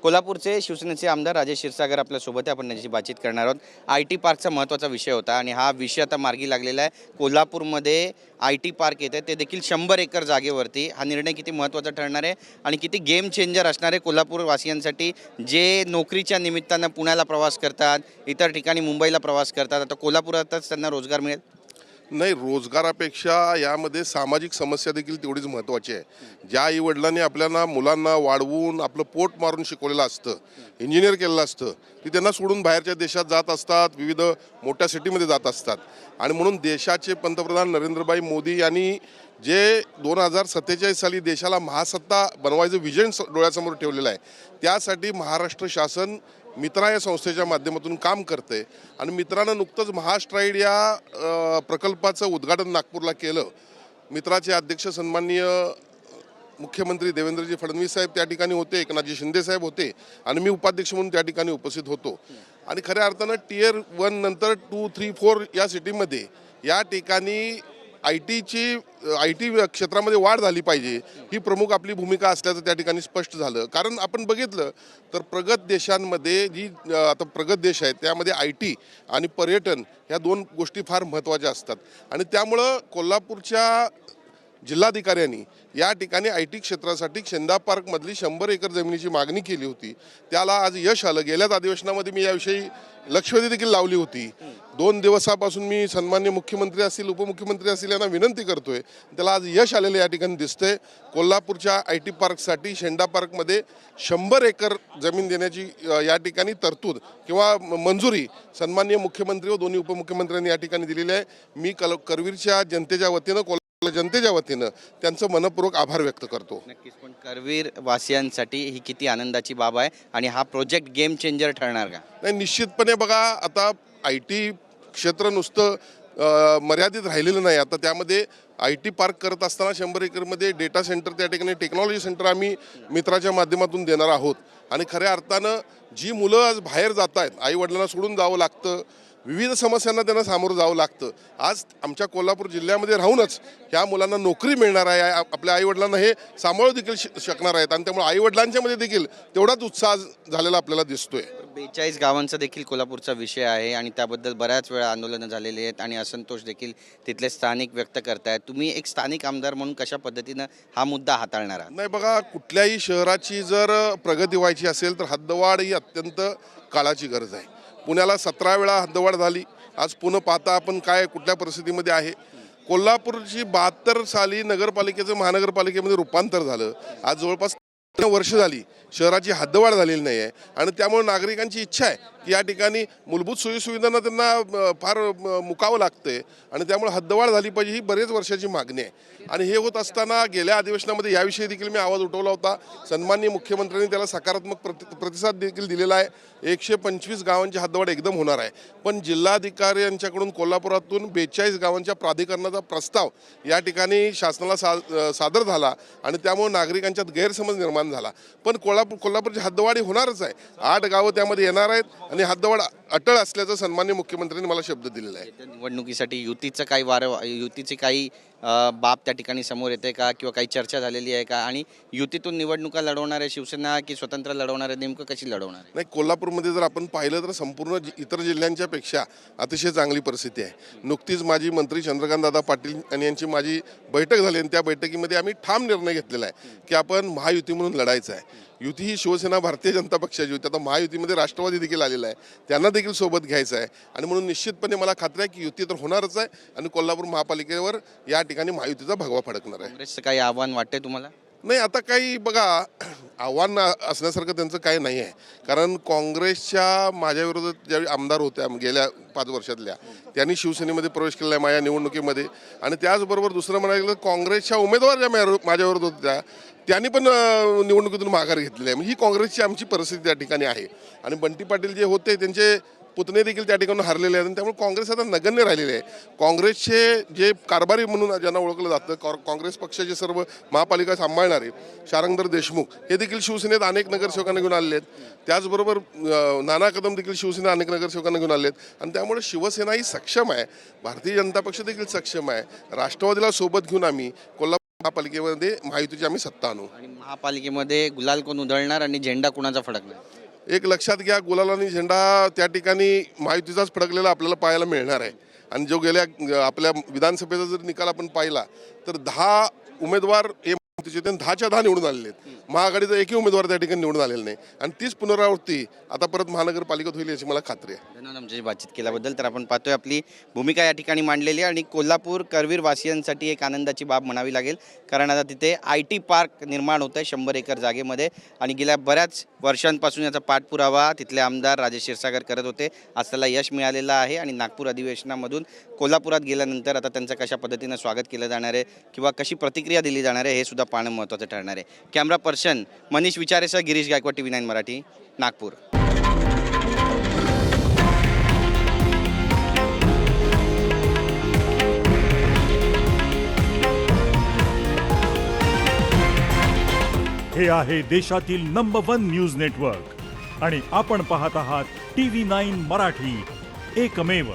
कोल्हापूरचे शिवसेनेचे आमदार राजेश क्षीरसागर आपल्यासोबत आहे. आपण त्यांच्याशी बातचीत करणार आहोत. IT पार्कचा महत्त्वाचा विषय होता आणि हा विषय आता मार्गी लागलेला आहे. कोल्हापूरमध्ये IT पार्क येतं ते देखील 100 एकर जागेवरती. हा निर्णय किती महत्त्वाचा ठरणार आहे आणि किती गेम चेंजर असणार आहे कोल्हापूरवासियांसाठी, जे नोकरीच्या निमित्तानं पुण्याला प्रवास करतात, इतर ठिकाणी मुंबईला प्रवास करतात. आता कोल्हापुरातच त्यांना रोजगार मिळेल. नाही, रोजगारापेक्षा यामध्ये सामाजिक समस्या देखील तेवढीच महत्त्वाची आहे. ज्या आईवडिलांनी आपल्याला मुलांना वाढवून आपलं पोट मारून शिकवलेलं असतं, इंजिनियर केलेलं असतं, ती त्यांना सोडून बाहेरच्या देशात जात असतात, विविध मोठ्या सिटीमध्ये जात असतात. आणि म्हणून देशाचे पंतप्रधान नरेंद्रभाई मोदी यांनी जे 2047 साली देशाला महासत्ता बनवायचं विजन डोळ्यासमोर ठेवलेलं आहे, त्यासाठी महाराष्ट्र शासन मित्रा या संस्थेच्या माध्यमातून काम करते. आणि मित्रानं नुकतंच महास्ट्राईड या प्रकल्पाचं उद्घाटन नागपूरला केलं. मित्राचे अध्यक्ष सन्माननीय मुख्यमंत्री देवेंद्रजी फडणवीस साहेब त्या ठिकाणी होते, एकनाथजी शिंदे साहेब होते आणि मी उपाध्यक्ष म्हणून त्या ठिकाणी उपस्थित होतो. आणि खऱ्या अर्थानं Tier 1 नंतर 2, 3, 4 या सिटीमध्ये या ठिकाणी IT क्षेत्रामध्ये वाढ झाली पाहिजे, ही प्रमुख आपली भूमिका असल्याचं त्या ठिकाणी स्पष्ट झालं. कारण आपण बघितलं तर प्रगत देशांमध्ये जी आता प्रगत देश आहेत त्यामध्ये IT आणि पर्यटन ह्या दोन गोष्टी फार महत्त्वाच्या असतात. आणि त्यामुळं कोल्हापूरच्या जिल्हाधिकाऱ्यांनी या ठिकाणी IT क्षेत्रासाठी शेंदा पार्कमधली 100 एकर जमिनीची मागणी केली होती. त्याला आज यश आलं. गेल्याच अधिवेशनामध्ये मी याविषयी लक्षवेधी देखील लावली होती. 2 दिवसापासून मी सन्मान्य मुख्यमंत्री असतील, उपमुख्यमंत्री असतील यांना विनंती करतोय. त्याला आज यश आलेलं या ठिकाणी दिसतंय. कोल्हापूरच्या IT पार्कसाठी शेंडा पार्कमध्ये 100 एकर जमीन देण्याची या ठिकाणी तरतूद किंवा मंजुरी सन्मान्य मुख्यमंत्री व दोन्ही उपमुख्यमंत्र्यांनी या ठिकाणी दिलेली आहे. मी करवीरच्या जनतेच्या वतीनं जनतेच्या वतीनं त्यांचं मनपूर्वक आभार व्यक्त करतो. नक्कीच. पण करवीर वासियांसाठी ही किती आनंदाची बाब आहे आणि हा प्रोजेक्ट गेम चेंजर ठरणार का? नाही, निश्चितपणे बघा, आता IT क्षेत्र नुसतं मर्यादित राहिलेलं नाही. आता त्यामध्ये IT पार्क करत असताना 100 एकरमध्ये डेटा सेंटर, त्या ठिकाणी टेक्नॉलॉजी सेंटर आम्ही मित्राच्या माध्यमातून देणार आहोत. आणि खऱ्या अर्थानं जी मुलं आज बाहेर जात आहेत, आईवडिलांना सोडून जावं लागतं, विविध समस्यांना त्यांना सामोरं जावं लागतं. आज आमच्या कोल्हापूर जिल्ह्यामध्ये राहूनच ह्या मुलांना नोकरी मिळणार आहे. आपल्या आईवडिलांना हे सांभाळू देखील शकणार आहेत. आणि त्यामुळे आईवडिलांच्या मध्ये देखील तेवढाच उत्साह झालेला आपल्याला दिसतोय. 42 गावांचा देखील कोल्हापूरचा विषय आहे आणि त्याबद्दल बऱ्याच वेळा आंदोलनं झालेली आहेत आणि असंतोष देखील तिथले स्थानिक व्यक्त करतायत. तुम्ही एक स्थानिक आमदार म्हणून कशा पद्धतीनं हा मुद्दा हाताळणार आहात? नाही बघा, कुठल्याही शहराची जर प्रगती व्हायची असेल तर हद्दवाढ ही अत्यंत काळाची गरज आहे. पुण्याला 17 वेळा हद्दवाढ झाली. आज पुणे पाहता आपण काय कुठल्या परिस्थितीमध्ये आहे. कोल्हापूरची 72 साली नगरपालिकेचं महानगरपालिकेमध्ये रूपांतर झालं. आज जवळपास वर्ष झाली शहराची हद्दवाढ झालेली नाही आहे. आणि त्यामुळे नागरिकांची इच्छा आहे की या ठिकाणी मूलभूत सोयीसुविधांना त्यांना फार मुकावं लागतंय. आणि त्यामुळे हद्दवाढ झाली पाहिजे ही बरेच वर्षाची मागणी आहे. आणि हे होत असताना गेल्या अधिवेशनामध्ये याविषयी देखील मी आवाज उठवला होता. सन्माननीय मुख्यमंत्र्यांनी त्याला सकारात्मक प्रतिसाद देखील दिलेला आहे. 125 गावांची हद्दवाढ एकदम होणार आहे. पण जिल्हाधिकारी यांच्याकडून कोल्हापुरातून 42 गावांच्या प्राधिकरणाचा प्रस्ताव या ठिकाणी शासनाला सादर झाला आणि त्यामुळे नागरिकांच्यात गैरसमज निर्माण झाला. पण कोल्हापूरची हद्दवाढ होणारच आहे. 8 गावं त्यामध्ये येणार आहेत आणि हद्दवाढ अटळ असल्याचं सन्मान्य मुख्यमंत्र्यांनी मला शब्द दिलेला आहे. निवडणुकीसाठी युतीची काही बाब त्या ठिकाणी समोर येते का किंवा काही चर्चा झालेली आहे का? आणि युतीतून निवडणुका लढवणार आहे शिवसेना की स्वतंत्र लढवणार आहे, नेमकं कशी लढवणार आहे? नाही, कोल्हापूरमध्ये जर आपण पाहिलं तर संपूर्ण इतर जिल्ह्यांच्या पेक्षा अतिशय चांगली परिस्थिती आहे. नुकतीच माझी मंत्री चंद्रकांतदादा पाटील आणि यांची माझी बैठक झाली आणि त्या बैठकीमध्ये आम्ही ठाम निर्णय घेतलेला आहे की आपण महायुती म्हणून लढायचं आहे. युती ही शिवसेना भारतीय जनता पक्षाची होती. आता महायुतीमध्ये राष्ट्रवादी देखील आलेला आहे, त्यांना देखील सोबत घ्यायचं आहे. आणि म्हणून निश्चितपणे मला खात्री आहे की युती तर होणारच आहे आणि कोल्हापूर महापालिकेवर या ठिकाणी महायुतीचा भगवा फडकणार आहे. काँग्रेसचं काही आव्हान वाटतंय तुम्हाला? नाही, आता काही बघा, आव्हान असण्यासारखं त्यांचं काही नाही आहे. कारण काँग्रेसच्या माझ्याविरोधात ज्यावेळी आमदार होत्या गेल्या 5 वर्षातल्या, त्यांनी शिवसेनेमध्ये प्रवेश केला आहे माझ्या निवडणुकीमध्ये. आणि त्याचबरोबर दुसरं म्हणायला गेलं काँग्रेसच्या उमेदवार ज्या माझ्याविरोधात होत्या त्यांनी पण निवडणुकीतून माघार घेतलेली आहे. ही काँग्रेसची आमची परिस्थिती त्या ठिकाणी आहे. आणि बंटी पाटील जे होते त्यांचे पुतणे देखील त्या ठिकाणी हरलेले आहेत. त्यामुळे काँग्रेस आता नगण्य राहिलेले आहे. काँग्रेसचे जे कारभारी म्हणून ज्यांना ओळखलं जातं, काँग्रेस पक्षाचे सर्व महापालिका सांभाळणारे शारंगधर देशमुख हे देखील शिवसेनेत अनेक नगरसेवकांना घेऊन आलेले आहेत. त्याचबरोबर नाना कदम देखील शिवसेना अनेक नगरसेवकांना घेऊन आले आहेत. आणि त्यामुळे शिवसेना ही सक्षम आहे, भारतीय जनता पक्ष देखील सक्षम आहे. राष्ट्रवादीला सोबत घेऊन आम्ही कोल्हापूर महापालिकेमध्ये महायुतीची आम्ही सत्ता आणू. आणि महापालिकेमध्ये गुलाल कोण उधळणार आणि झेंडा कुणाचा फडकणार? एक लक्षात घ्या, गुलाल आणि झेंडा त्या ठिकाणी महायुतीचाच फडकलेला आपल्याला पाहायला मिळणार आहे. आणि जो गेल्या आपल्या विधानसभेचा जर निकाल आपण पाहिला तर 10 उमेदवार हे महायुतीचे 10च्या 10 निवडून आलेले आहेत. महाआघाडीचा एकही उमेदवार त्या ठिकाणी निवडून आलेला नाही आणि तीच पुनरावृत्ती आता परत महानगरपालिकेत होईल याची मला खात्री आहे. धन्यवाद आमच्याशी बातचीत केल्याबद्दल. तर आपण पाहतोय आपली भूमिका या ठिकाणी मांडलेली आहे आणि कोल्हापूर करवीर वासियांसाठी एक आनंदाची बाब म्हणावी लागेल, कारण आता तिथे IT पार्क निर्माण होत आहे 100 एकर जागेमध्ये आणि गेल्या बऱ्याच वर्षांपासून याचा पाठपुरावा तिथले आमदार राजेश क्षीरसागर करत होते. आज त्याला यश मिळालेलं आहे आणि नागपूर अधिवेशनामधून कोल्हापुरात गेल्यानंतर आता त्यांचं कशा पद्धतीनं स्वागत केलं जाणार आहे किंवा कशी प्रतिक्रिया दिली जाणार आहे हे सुद्धा पाहणं महत्त्वाचं ठरणार आहे. कॅमेरा पर्सन मनीष विचारेसह गिरीश गायकवाड, TV9 मराठी, नागपूर. हे आहे देशातील नंबर 1 न्यूज नेटवर्क आणि आपण पाहत आहात TV9 मराठी, एकमेव.